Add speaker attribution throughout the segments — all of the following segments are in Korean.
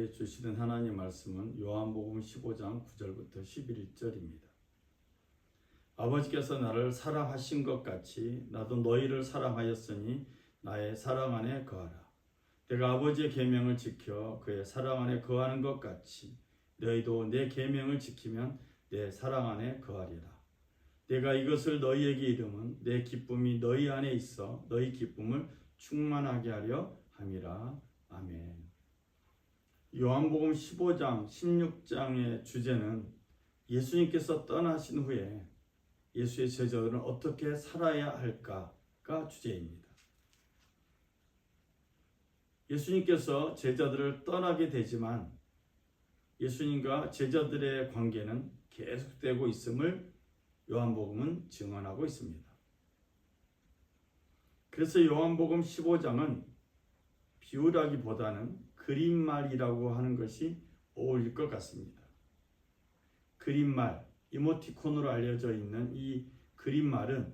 Speaker 1: 우리에게 주시는 하나님의 말씀은 요한복음 15장 9절부터 11절입니다. 아버지께서 나를 사랑하신 것 같이 나도 너희를 사랑하였으니 나의 사랑 안에 거하라. 내가 아버지의 계명을 지켜 그의 사랑 안에 거하는 것 같이 너희도 내 계명을 지키면 내 사랑 안에 거하리라. 내가 이것을 너희에게 이름은 내 기쁨이 너희 안에 있어 너희 기쁨을 충만하게 하려 함이라. 아멘. 요한복음 15장, 16장의 주제는 예수님께서 떠나신 후에 예수의 제자들은 어떻게 살아야 할까가 주제입니다. 예수님께서 제자들을 떠나게 되지만 예수님과 제자들의 관계는 계속되고 있음을 요한복음은 증언하고 있습니다. 그래서 요한복음 15장은 비유라기보다는 그림말이라고 하는 것이 어울릴 것 같습니다. 그림말, 이모티콘으로 알려져 있는 이 그림말은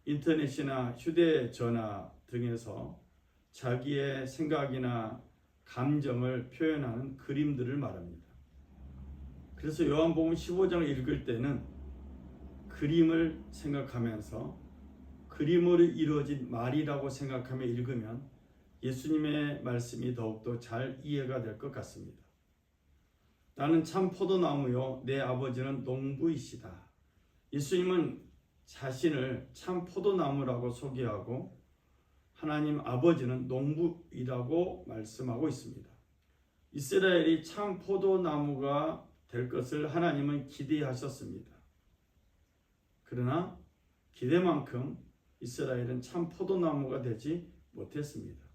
Speaker 1: 인터넷이나 휴대전화 등에서 자기의 생각이나 감정을 표현하는 그림들을 말합니다. 그래서 요한복음 15장을 읽을 때는 그림을 생각하면서 그림으로 이루어진 말이라고 생각하며 읽으면 예수님의 말씀이 더욱더 잘 이해가 될 것 같습니다. 나는 참 포도나무요 내 아버지는 농부이시다. 예수님은 자신을 참 포도나무라고 소개하고 하나님 아버지는 농부이라고 말씀하고 있습니다. 이스라엘이 참 포도나무가 될 것을 하나님은 기대하셨습니다. 그러나 기대만큼 이스라엘은 참 포도나무가 되지 못했습니다.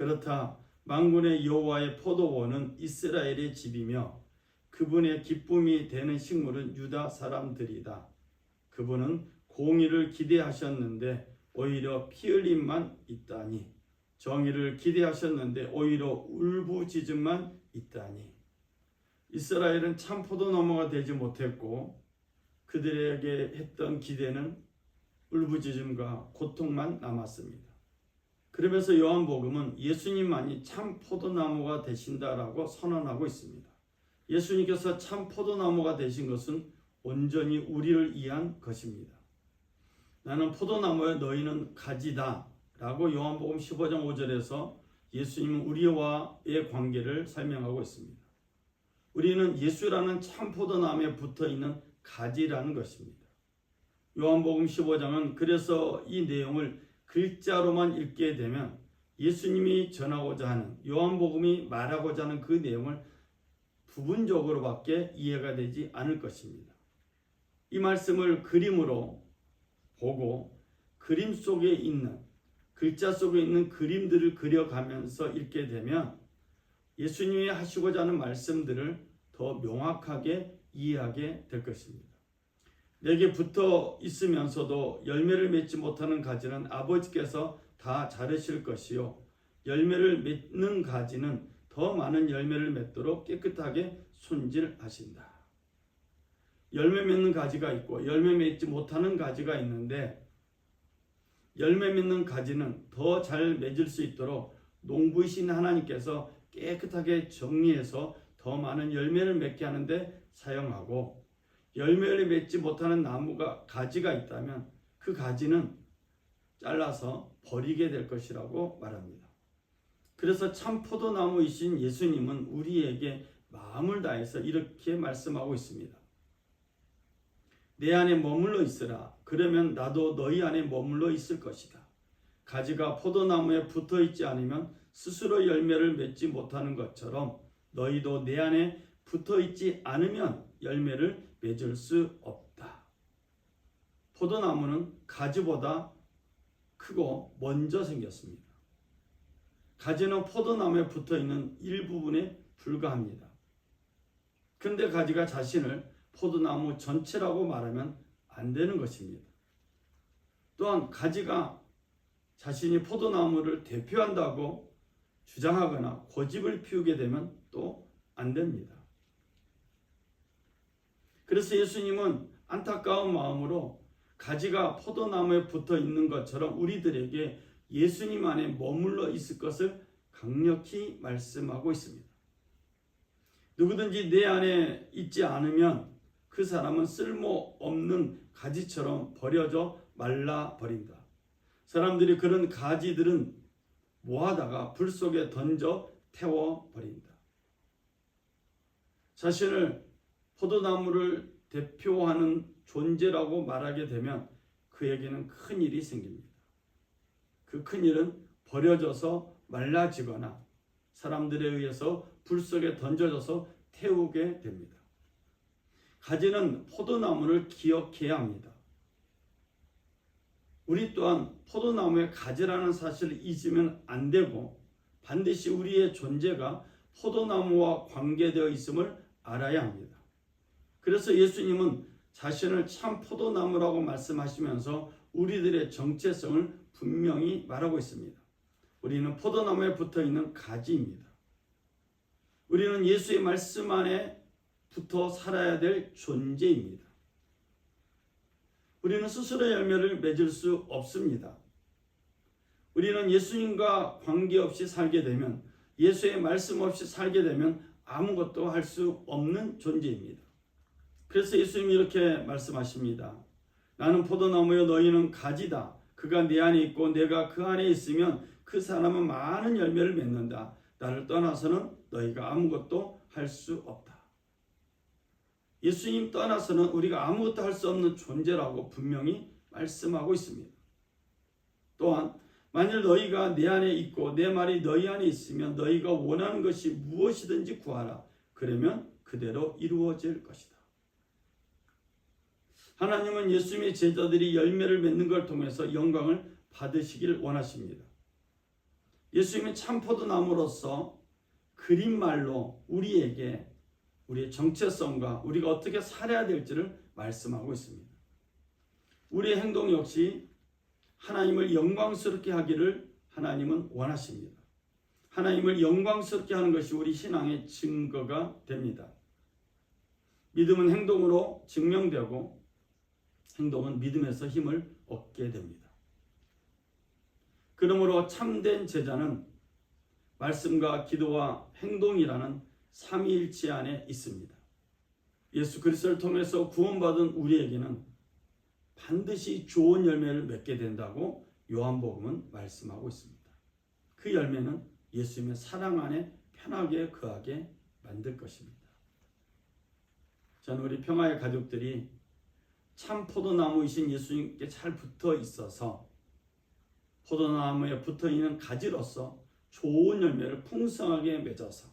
Speaker 1: 그렇다 만군의 여호와의 포도원은 이스라엘의 집이며 그분의 기쁨이 되는 식물은 유다 사람들이다. 그분은 공의를 기대하셨는데 오히려 피 흘림만 있다니, 정의를 기대하셨는데 오히려 울부짖음만 있다니. 이스라엘은 참 포도나무가 되지 못했고 그들에게 했던 기대는 울부짖음과 고통만 남았습니다. 그러면서 요한복음은 예수님만이 참 포도나무가 되신다라고 선언하고 있습니다. 예수님께서 참 포도나무가 되신 것은 온전히 우리를 위한 것입니다. 나는 포도나무에 너희는 가지다 라고 요한복음 15장 5절에서 예수님은 우리와의 관계를 설명하고 있습니다. 우리는 예수라는 참 포도나무에 붙어있는 가지라는 것입니다. 요한복음 15장은 그래서 이 내용을 글자로만 읽게 되면 예수님이 전하고자 하는, 요한복음이 말하고자 하는 그 내용을 부분적으로밖에 이해가 되지 않을 것입니다. 이 말씀을 그림으로 보고 그림 속에 있는, 글자 속에 있는 그림들을 그려가면서 읽게 되면 예수님이 하시고자 하는 말씀들을 더 명확하게 이해하게 될 것입니다. 내게 붙어 있으면서도 열매를 맺지 못하는 가지는 아버지께서 다 자르실 것이요 열매를 맺는 가지는 더 많은 열매를 맺도록 깨끗하게 손질하신다. 열매 맺는 가지가 있고 열매 맺지 못하는 가지가 있는데 열매 맺는 가지는 더 잘 맺을 수 있도록 농부이신 하나님께서 깨끗하게 정리해서 더 많은 열매를 맺게 하는데 사용하고, 열매를 맺지 못하는 나무가 가지가 있다면 그 가지는 잘라서 버리게 될 것이라고 말합니다. 그래서 참 포도나무이신 예수님은 우리에게 마음을 다해서 이렇게 말씀하고 있습니다. 내 안에 머물러 있으라. 그러면 나도 너희 안에 머물러 있을 것이다. 가지가 포도나무에 붙어 있지 않으면 스스로 열매를 맺지 못하는 것처럼 너희도 내 안에 붙어 있지 않으면 열매를 맺을 수 없다. 포도나무는 가지보다 크고 먼저 생겼습니다. 가지는 포도나무에 붙어 있는 일부분에 불과합니다. 그런데 가지가 자신을 포도나무 전체라고 말하면 안 되는 것입니다. 또한 가지가 자신이 포도나무를 대표한다고 주장하거나 고집을 피우게 되면 또 안 됩니다. 그래서 예수님은 안타까운 마음으로 가지가 포도나무에 붙어 있는 것처럼 우리들에게 예수님 안에 머물러 있을 것을 강력히 말씀하고 있습니다. 누구든지 내 안에 있지 않으면 그 사람은 쓸모없는 가지처럼 버려져 말라버린다. 사람들이 그런 가지들은 모아다가 불 속에 던져 태워버린다. 자신을 포도나무를 대표하는 존재라고 말하게 되면 그에게는 큰 일이 생깁니다. 그 큰 일은 버려져서 말라지거나 사람들에 의해서 불 속에 던져져서 태우게 됩니다. 가지는 포도나무를 기억해야 합니다. 우리 또한 포도나무의 가지라는 사실을 잊으면 안 되고 반드시 우리의 존재가 포도나무와 관계되어 있음을 알아야 합니다. 그래서 예수님은 자신을 참 포도나무라고 말씀하시면서 우리들의 정체성을 분명히 말하고 있습니다. 우리는 포도나무에 붙어있는 가지입니다. 우리는 예수의 말씀 안에 붙어 살아야 될 존재입니다. 우리는 스스로 열매를 맺을 수 없습니다. 우리는 예수님과 관계없이 살게 되면, 예수의 말씀 없이 살게 되면 아무것도 할 수 없는 존재입니다. 그래서 예수님이 이렇게 말씀하십니다. 나는 포도나무여 너희는 가지다. 그가 내 안에 있고 내가 그 안에 있으면 그 사람은 많은 열매를 맺는다. 나를 떠나서는 너희가 아무것도 할 수 없다. 예수님 떠나서는 우리가 아무것도 할 수 없는 존재라고 분명히 말씀하고 있습니다. 또한 만일 너희가 내 안에 있고 내 말이 너희 안에 있으면 너희가 원하는 것이 무엇이든지 구하라. 그러면 그대로 이루어질 것이다. 하나님은 예수님의 제자들이 열매를 맺는 걸 통해서 영광을 받으시길 원하십니다. 예수님은 참 포도나무로서 그림말로 우리에게 우리의 정체성과 우리가 어떻게 살아야 될지를 말씀하고 있습니다. 우리의 행동 역시 하나님을 영광스럽게 하기를 하나님은 원하십니다. 하나님을 영광스럽게 하는 것이 우리 신앙의 증거가 됩니다. 믿음은 행동으로 증명되고 행동은 믿음에서 힘을 얻게 됩니다. 그러므로 참된 제자는 말씀과 기도와 행동이라는 삼위일체 안에 있습니다. 예수 그리스도를 통해서 구원받은 우리에게는 반드시 좋은 열매를 맺게 된다고 요한복음은 말씀하고 있습니다. 그 열매는 예수님의 사랑 안에 편하게 거하게 만들 것입니다. 저는 우리 평화의 가족들이 참 포도나무이신 예수님께 잘 붙어 있어서 포도나무에 붙어 있는 가지로서 좋은 열매를 풍성하게 맺어서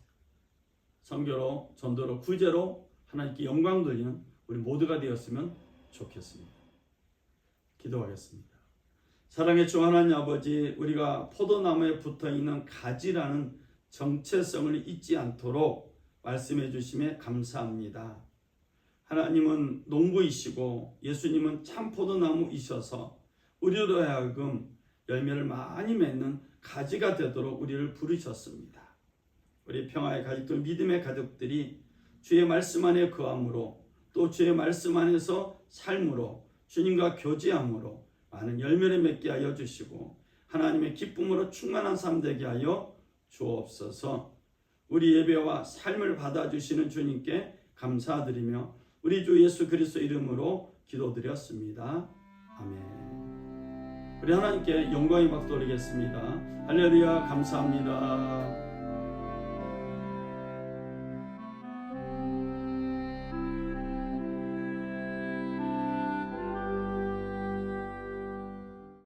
Speaker 1: 선교로, 전도로, 구제로 하나님께 영광 돌리는 우리 모두가 되었으면 좋겠습니다. 기도하겠습니다. 사랑의 주 하나님 아버지, 우리가 포도나무에 붙어있는 가지라는 정체성을 잊지 않도록 말씀해 주심에 감사합니다. 하나님은 농부이시고 예수님은 참 포도나무이셔서 우리로 하여금 열매를 많이 맺는 가지가 되도록 우리를 부르셨습니다. 우리 평화의 가족들, 믿음의 가족들이 주의 말씀 안에 거함으로 또 주의 말씀 안에서 삶으로 주님과 교제함으로 많은 열매를 맺게 하여 주시고 하나님의 기쁨으로 충만한 삶 되게 하여 주옵소서. 우리 예배와 삶을 받아주시는 주님께 감사드리며 우리 주 예수 그리스도 이름으로 기도드렸습니다. 아멘. 우리 하나님께 영광의 박수 올리겠습니다. 할렐루야. 감사합니다.